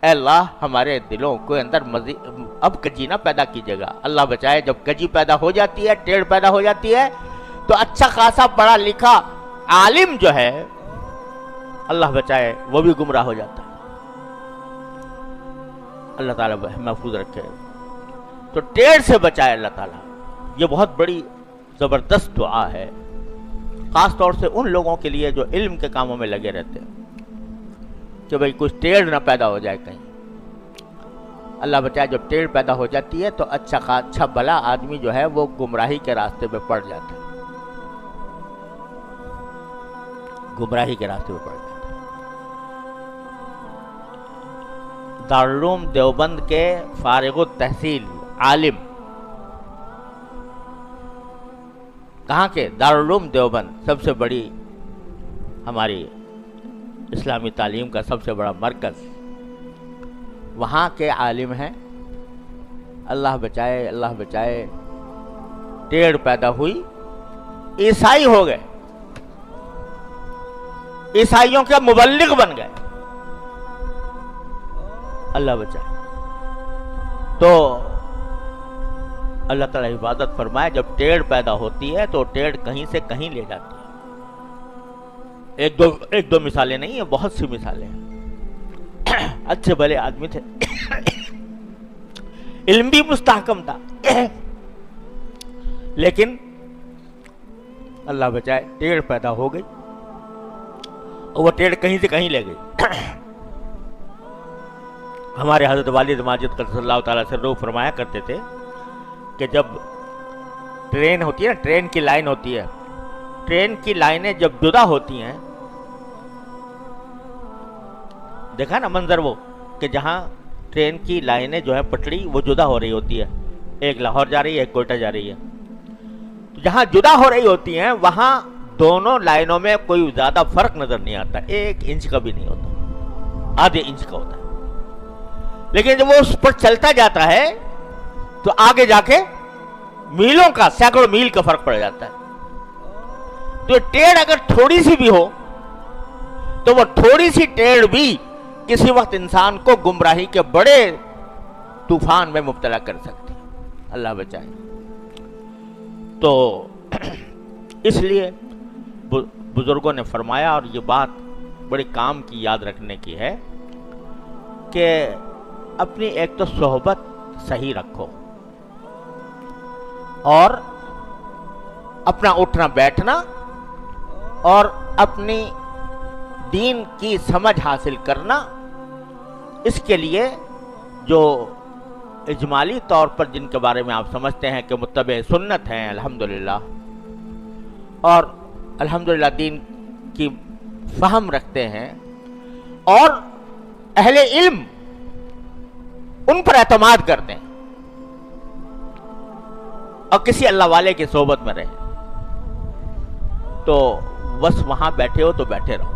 اے اللہ ہمارے دلوں کے اندر اب کجی نہ پیدا کیجیے گا. اللہ بچائے جب کجی پیدا ہو جاتی ہے, ٹیڑھ پیدا ہو جاتی ہے, تو اچھا خاصا پڑھا لکھا عالم جو ہے اللہ بچائے وہ بھی گمراہ ہو جاتا ہے. اللہ تعالیٰ محفوظ رکھے. تو ٹیڑھ سے بچائے اللہ تعالیٰ. یہ بہت بڑی زبردست دعا ہے, خاص طور سے ان لوگوں کے لیے جو علم کے کاموں میں لگے رہتے ہیں کہ بھئی کچھ ٹیڑھ نہ پیدا ہو جائے کہیں. اللہ بچائے جب ٹیڑھ پیدا ہو جاتی ہے تو اچھا بھلا آدمی جو ہے وہ گمراہی کے راستے پہ پڑ جاتا ہے, گمراہی کے راستے پہ پڑ جاتا ہے. دارالعلوم دیوبند کے فارغ التحصیل عالم, کہاں کے؟ دارالعلوم دیوبند, سب سے بڑی ہماری اسلامی تعلیم کا سب سے بڑا مرکز, وہاں کے عالم ہیں. اللہ بچائے, اللہ بچائے, ٹیڑھ پیدا ہوئی, عیسائی ہو گئے, عیسائیوں کے مبلغ بن گئے. اللہ بچائے. تو اللہ تعالیٰ حفاظت فرمائے. جب ٹیڑھ پیدا ہوتی ہے تو ٹیڑھ کہیں سے کہیں لے جاتی ہے. ایک دو مثالیں نہیں ہیں, بہت سی مثالیں ہیں. اچھے بھلے آدمی تھے, علم بھی مستحکم تھا, لیکن اللہ بچائے ٹیڑھ پیدا ہو گئی اور وہ ٹیڑھ کہیں سے کہیں لے گئی. ہمارے حضرت والد ماجد قدس اللہ تعالیٰ سے روح فرمایا کرتے تھے کہ جب ٹرین ہوتی ہے نا, ٹرین کی لائن ہوتی ہے, ٹرین کی لائنیں جب جدا ہوتی ہیں, دیکھا نا منظر وہ کہ جہاں ٹرین کی لائنیں جو ہے پٹڑی وہ جدا ہو رہی ہوتی ہے, ایک لاہور جا رہی ہے, ایک کوئٹہ جا رہی ہے. تو جہاں جدا ہو رہی ہوتی ہیں وہاں دونوں لائنوں میں کوئی زیادہ فرق نظر نہیں آتا, 1 انچ کا بھی نہیں ہوتا, آدھے انچ کا ہوتا ہے. لیکن جب وہ اس پر چلتا جاتا ہے تو آگے جا کے میلوں کا, سینکڑوں میل کا فرق پڑ جاتا ہے. تو ٹیڑھ اگر تھوڑی سی بھی ہو تو وہ تھوڑی سی ٹیڑھ بھی کسی وقت انسان کو گمراہی کے بڑے طوفان میں مبتلا کر سکتی ہے. اللہ بچائے. تو اس لیے بزرگوں نے فرمایا, اور یہ بات بڑے کام کی یاد رکھنے کی ہے, کہ اپنی ایک تو صحبت صحیح رکھو, اور اپنا اٹھنا بیٹھنا اور اپنی دین کی سمجھ حاصل کرنا, اس کے لیے جو اجمالی طور پر جن کے بارے میں آپ سمجھتے ہیں کہ متبع سنت ہیں الحمدللہ, اور الحمدللہ دین کی فہم رکھتے ہیں, اور اہل علم ان پر اعتماد کرتے ہیں, اور کسی اللہ والے کی صحبت میں رہے, تو بس وہاں بیٹھے ہو تو بیٹھے رہو.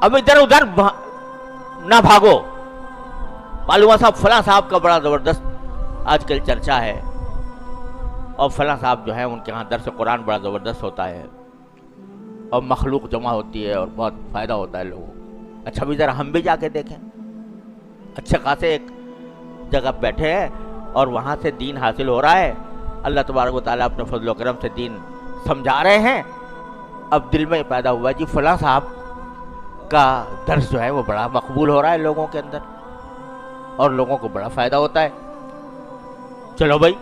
اب ادھر ادھر نہ بھاگو. معلوم صاحب فلاں صاحب کا بڑا زبردست آج کل چرچا ہے, اور فلاں صاحب جو ہیں ان کے ہاں درس قرآن بڑا زبردست ہوتا ہے, اور مخلوق جمع ہوتی ہے اور بہت فائدہ ہوتا ہے لوگوں کو. اچھا بھی ذرا ہم بھی جا کے دیکھیں. اچھے خاصے ایک جگہ بیٹھے ہیں اور وہاں سے دین حاصل ہو رہا ہے, اللہ تبارک و تعالیٰ اپنے فضل و کرم سے دین سمجھا رہے ہیں. اب دل میں پیدا ہوا جی فلاں صاحب کا درس جو ہے وہ بڑا مقبول ہو رہا ہے لوگوں کے اندر, اور لوگوں کو بڑا فائدہ ہوتا ہے, چلو بھائی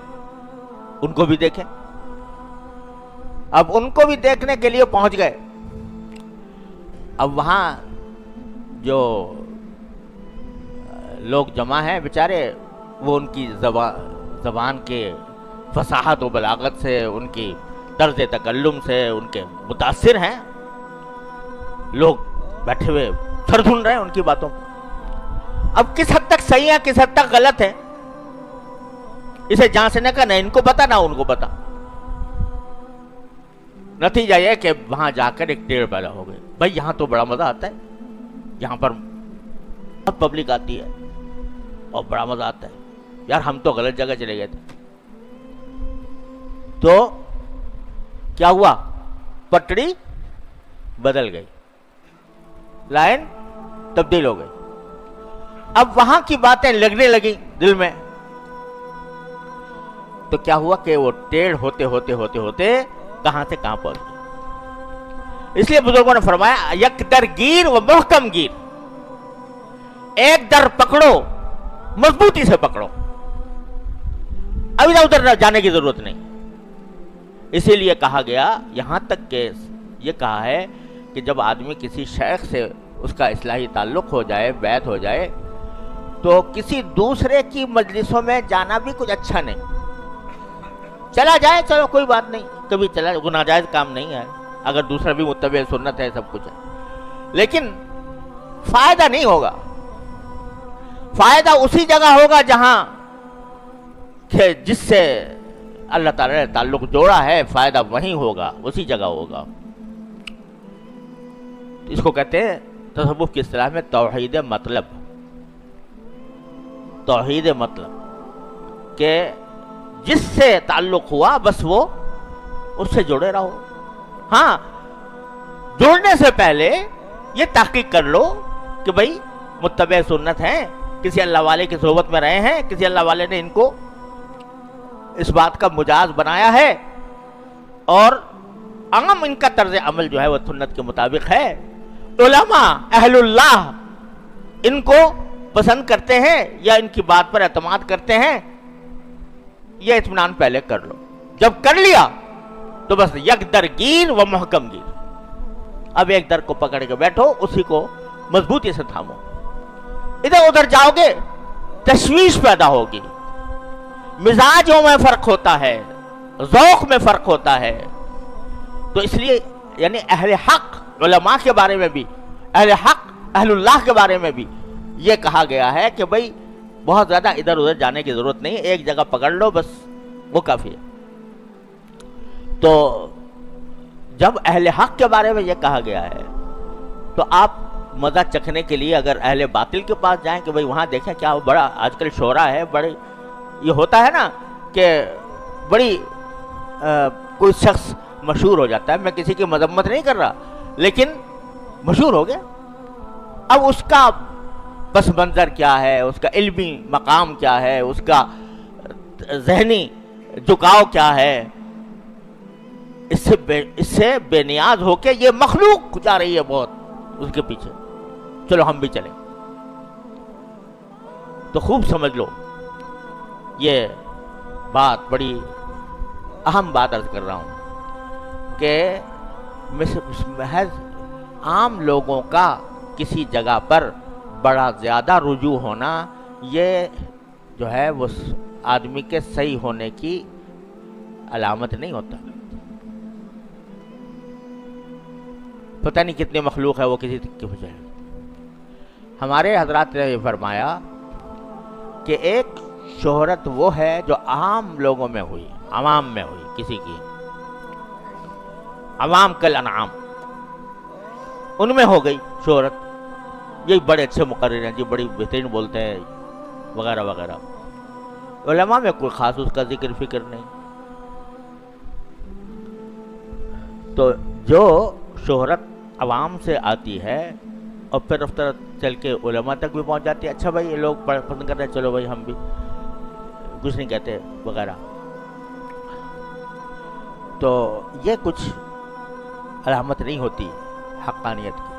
ان کو بھی دیکھیں. اب ان کو بھی دیکھنے کے لیے پہنچ گئے. اب وہاں جو لوگ جمع ہیں بیچارے, وہ ان کی زبان کے فصاحت و بلاغت سے, ان کی طرز تکلم سے ان کے متاثر ہیں. لوگ بیٹھے ہوئے سر دھن رہے ہیں ان کی باتوں پر. اب کس حد تک صحیح ہے, کس حد تک غلط ہے, اسے جانچنے کا نہ ان کو پتا نہ ان کو پتا. نتیجہ یہ کہ وہاں جا کر ایک ٹیڑھ پیدا ہو گئے. بھائی یہاں تو بڑا مزہ آتا ہے, یہاں پر بہت پبلک آتی ہے اور بڑا مزہ آتا ہے, یار ہم تو غلط جگہ چلے گئے تھے. تو کیا ہوا, پٹڑی بدل گئی, لائن تبدیل ہو گئی. اب وہاں کی باتیں لگنے لگی دل میں، تو کیا ہوا کہ وہ ٹیڑھ ہوتے ہوتے ہوتے ہوتے کہاں سے کہاں پہنچ گئی۔ اس لیے بزرگوں نے فرمایا یک در گیر و محکم گیر، ایک در پکڑو مضبوطی سے پکڑو، اب ادھر ادھر جانے کی ضرورت نہیں۔ اسی لیے کہا گیا، یہاں تک کہ یہ کہا ہے کہ جب آدمی کسی شیخ سے اس کا اصلاحی تعلق ہو جائے، بیعت ہو جائے، تو کسی دوسرے کی مجلسوں میں جانا بھی کچھ اچھا نہیں۔ چلا جائے چلو کوئی بات نہیں، کبھی چلا، گناہ جائز کام نہیں ہے، اگر دوسرا بھی متبع سنت ہے، سب کچھ ہے، لیکن فائدہ نہیں ہوگا۔ فائدہ اسی جگہ ہوگا جہاں کہ جس سے اللہ تعالیٰ نے تعلق جوڑا ہے، فائدہ وہیں ہوگا، اسی جگہ ہوگا۔ اس کو کہتے ہیں تصوف کی اصطلاح میں توحید مطلب، توحید مطلب، کہ جس سے تعلق ہوا بس وہ اس سے جڑے رہو۔ ہاں، جڑنے سے پہلے یہ تحقیق کر لو کہ بھئی متبع سنت ہیں، کسی اللہ والے کی صحبت میں رہے ہیں، کسی اللہ والے نے ان کو اس بات کا مجاز بنایا ہے، اور عام ان کا طرز عمل جو ہے وہ سنت کے مطابق ہے، علماء اہل اللہ ان کو پسند کرتے ہیں یا ان کی بات پر اعتماد کرتے ہیں، یہ اطمینان پہلے کر لو۔ جب کر لیا تو بس یک در گیر و محکم گیر، اب ایک در کو پکڑ کے بیٹھو، اسی کو مضبوطی سے تھامو۔ ادھر ادھر جاؤ گے تشویش پیدا ہوگی، مزاجوں میں فرق ہوتا ہے، ذوق میں فرق ہوتا ہے۔ تو اس لیے یعنی اہل حق علماء کے بارے میں بھی، اہل حق اہل اللہ کے بارے میں بھی یہ کہا گیا ہے کہ بھئی بہت زیادہ ادھر ادھر جانے کی ضرورت نہیں، ایک جگہ پکڑ لو بس، وہ کافی ہے۔ تو جب اہل حق کے بارے میں یہ کہا گیا ہے تو آپ مزہ چکھنے کے لیے اگر اہل باطل کے پاس جائیں کہ بھئی وہاں دیکھیں کیا بڑا آج کل شہرا ہے، بڑے یہ ہوتا ہے نا کہ بڑی کوئی شخص مشہور ہو جاتا ہے، میں کسی کی مذمت نہیں کر رہا، لیکن مشہور ہو گیا، اب اس کا پس منظر کیا ہے، اس کا علمی مقام کیا ہے، اس کا ذہنی جھکاؤ کیا ہے، اس سے بے نیاز ہو کے یہ مخلوق جا رہی ہے بہت اس کے پیچھے، چلو ہم بھی چلیں۔ تو خوب سمجھ لو، یہ بات بڑی اہم بات عرض کر رہا ہوں کہ محض عام لوگوں کا کسی جگہ پر بڑا زیادہ رجوع ہونا، یہ جو ہے وہ آدمی کے صحیح ہونے کی علامت نہیں ہوتا۔ پتہ نہیں کتنی مخلوق ہے وہ کسی کی وجہ۔ ہمارے حضرات نے یہ فرمایا کہ ایک شہرت وہ ہے جو عام لوگوں میں ہوئی، عوام میں ہوئی، کسی کی عوام کل انعام، ان میں ہو گئی شہرت، یہ بڑے اچھے مقرر ہیں جی، بڑی بہترین بولتے ہیں وغیرہ وغیرہ، علماء میں کوئی خاص اس کا ذکر فکر نہیں۔ تو جو شہرت عوام سے آتی ہے اور پھر رفتہ چل کے علماء تک بھی پہنچ جاتی ہے، اچھا بھائی یہ لوگ پسند کر رہے ہیں، چلو بھائی ہم بھی کچھ نہیں کہتے وغیرہ، تو یہ کچھ علامت نہیں ہوتی حقانیت کی۔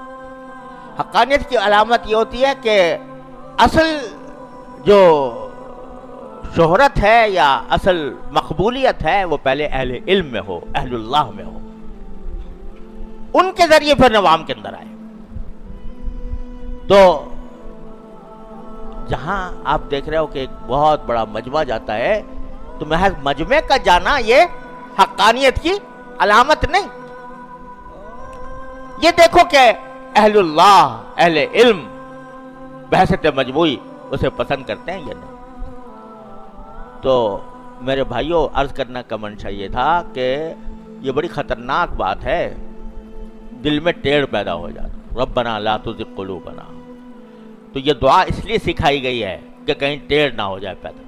حقانیت کی علامت یہ ہوتی ہے کہ اصل جو شہرت ہے یا اصل مقبولیت ہے وہ پہلے اہل علم میں ہو، اہل اللہ میں ہو، ان کے ذریعے پھر عوام کے اندر آئے۔ تو جہاں آپ دیکھ رہے ہو کہ ایک بہت بڑا مجمع جاتا ہے، تو محض مجمع کا جانا یہ حقانیت کی علامت نہیں۔ یہ دیکھو کہ اہل اللہ، اہل علم بحثت مجموعی اسے پسند کرتے ہیں یا نہیں۔ تو میرے بھائیوں، عرض کرنا کا منشا یہ تھا کہ یہ بڑی خطرناک بات ہے، دل میں ٹیڑھ پیدا ہو جاتا، ربنا لا تزغ قلوبنا۔ تو یہ دعا اس لیے سکھائی گئی ہے کہ کہیں ٹیڑھ نہ ہو جائے پیدا،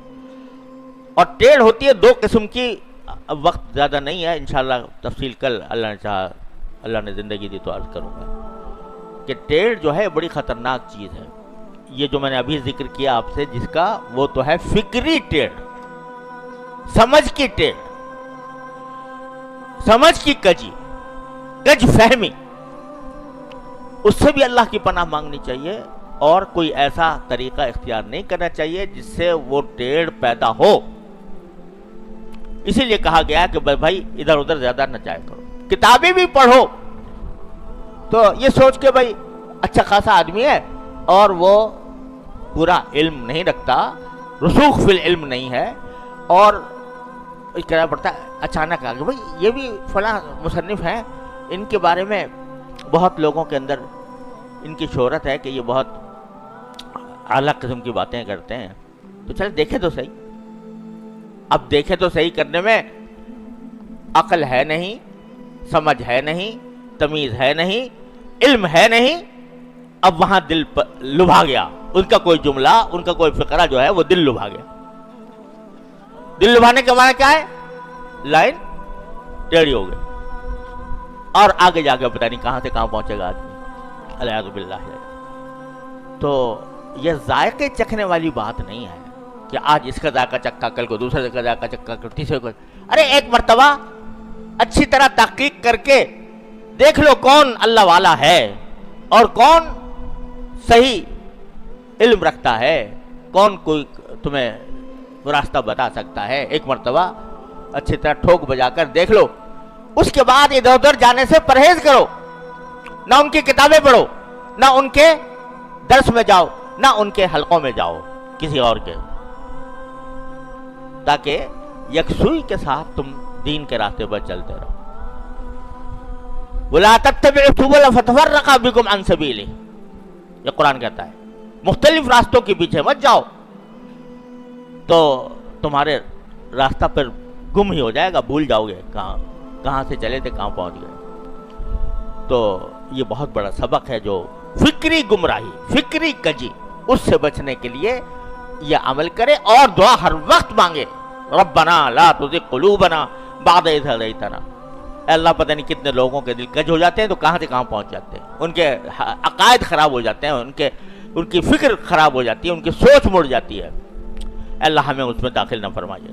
اور ٹیڑھ ہوتی ہے دو قسم کی۔ اب وقت زیادہ نہیں ہے، انشاءاللہ تفصیل کل اللہ نے چاہا، اللہ نے زندگی دی تو عرض کروں گا کہ ٹیڑھ جو ہے بڑی خطرناک چیز ہے۔ یہ جو میں نے ابھی ذکر کیا آپ سے جس کا، وہ تو ہے فکری ٹیڑھ، سمجھ کی ٹیڑھ، سمجھ کی کجی، کج فہمی، اس سے بھی اللہ کی پناہ مانگنی چاہیے، اور کوئی ایسا طریقہ اختیار نہیں کرنا چاہیے جس سے وہ ٹیڑھ پیدا ہو۔ اسی لیے کہا گیا کہ بھائی ادھر ادھر زیادہ نہ جایا کرو، کتابیں بھی پڑھو تو یہ سوچ کے بھائی اچھا خاصا آدمی ہے اور وہ پورا علم نہیں رکھتا، رسوخ فی العلم نہیں ہے، اور کہنا پڑتا ہے اچانک آگے بھائی یہ بھی فلاں مصنف ہیں، ان کے بارے میں بہت لوگوں کے اندر ان کی شہرت ہے کہ یہ بہت اعلیٰ قسم کی باتیں کرتے ہیں، تو چلے دیکھیں تو صحیح۔ اب دیکھیں تو صحیح کرنے میں عقل ہے نہیں، سمجھ ہے نہیں، تمیز ہے نہیں، علم ہے نہیں، اب وہاں دل لبھا گیا، ان کا کوئی جملہ، ان کا کوئی فقرہ جو ہے وہ دل لبھا گیا۔ دل لبھانے کا معنی کیا ہے؟ لائن ٹیڑھی ہو گئی، اور آگے جا کے پتہ نہیں کہاں سے کہاں پہنچے گا آدمی، الیاذ باللہ۔ تو یہ ذائقے چکھنے والی بات نہیں ہے کہ آج اس کا ذائقہ چکھا، کل کو دوسرے کا ذائقہ چکھا، تیسرے کو، ارے ایک مرتبہ اچھی طرح تحقیق کر کے دیکھ لو کون اللہ والا ہے اور کون صحیح علم رکھتا ہے، کون کوئی تمہیں راستہ بتا سکتا ہے۔ ایک مرتبہ اچھی طرح ٹھوک بجا کر دیکھ لو، اس کے بعد ادھر ادھر جانے سے پرہیز کرو، نہ ان کی کتابیں پڑھو، نہ ان کے درس میں جاؤ، نہ ان کے حلقوں میں جاؤ کسی اور کے، تاکہ یکسوئی کے ساتھ تم دین کے راستے پر چلتے رہو۔ وَلَا تَتَّبِعُوا السُّبُلَ فَتَفَرَّقَ بِكُمْ عَنْ سَبِيلِهِ، یہ قرآن کہتا ہے مختلف راستوں کے پیچھے مت جاؤ، تو تمہارے راستہ پر گم ہی ہو جائے گا، بھول جاؤ گے کہاں سے چلے تھے، کہاں پہنچ گئے۔ تو یہ بہت بڑا سبق ہے، جو فکری گمراہی، فکری کجی، اس سے بچنے کے لیے یہ عمل کرے، اور دعا ہر وقت مانگے، ربنا لا تزغ قلوبنا بعد اذ ہدیتنا۔ اے اللہ، پتہ نہیں کتنے لوگوں کے دل کج ہو جاتے ہیں تو کہاں سے کہاں پہنچ جاتے ہیں، ان کے عقائد خراب ہو جاتے ہیں، ان کی فکر خراب ہو جاتی ہے، ان کی سوچ مڑ جاتی ہے۔ اے اللہ ہمیں اس میں داخل نہ فرمائیے۔